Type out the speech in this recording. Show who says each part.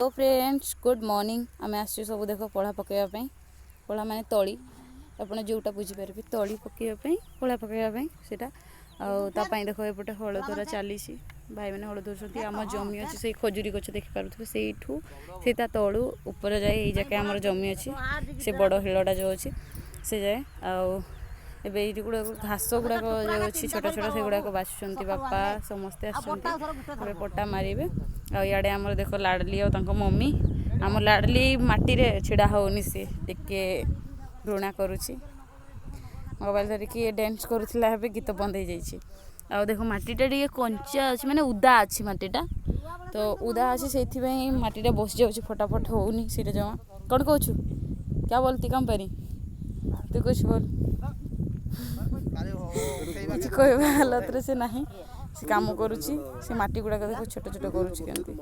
Speaker 1: तो friends good morning आम आसु सब देख पढ़ा पकड़ापी पढ़ा माने तली आपड़ जोटा बुझीपारे तली पकड़ापी पढ़ा पकड़ापी सीटा आपाई देख एपटे हलदरा चली भाई मैंने हल धरती आम जमी अच्छी से खजुरी गच देखिपे से तलू ऊपर जाए जाके आम जमी अच्छी से बड़ हिलटा जो अच्छी से जाए आए गुड़ा घास गुड़ाक जो अच्छी छोटा छोटा से गुड़ाक बाछुंट बापा समस्ते आसते पट्टा मारे आड़े आम देख लाडली और मम्मी आम लाडली माटी रे छिड़ा होनी सी टिके घृणा करुच्ची मोबाइल धरिकी डांस करुला गीत बंद हो जाइए आ देख मटीटा टे कंचा अच्छी माने उदा अच्छी मटीटा तो उदा अच्छी से मटीटा बस जाऊँ फटाफट होनी सीटा जमा कौन कहूँ क्या बोलती कम पारी तू कुछ बोल किसी कहवा हालत से ना से कम करुच्ची से मटी गुड़ाक देख छोट छोट करुच्ची केमती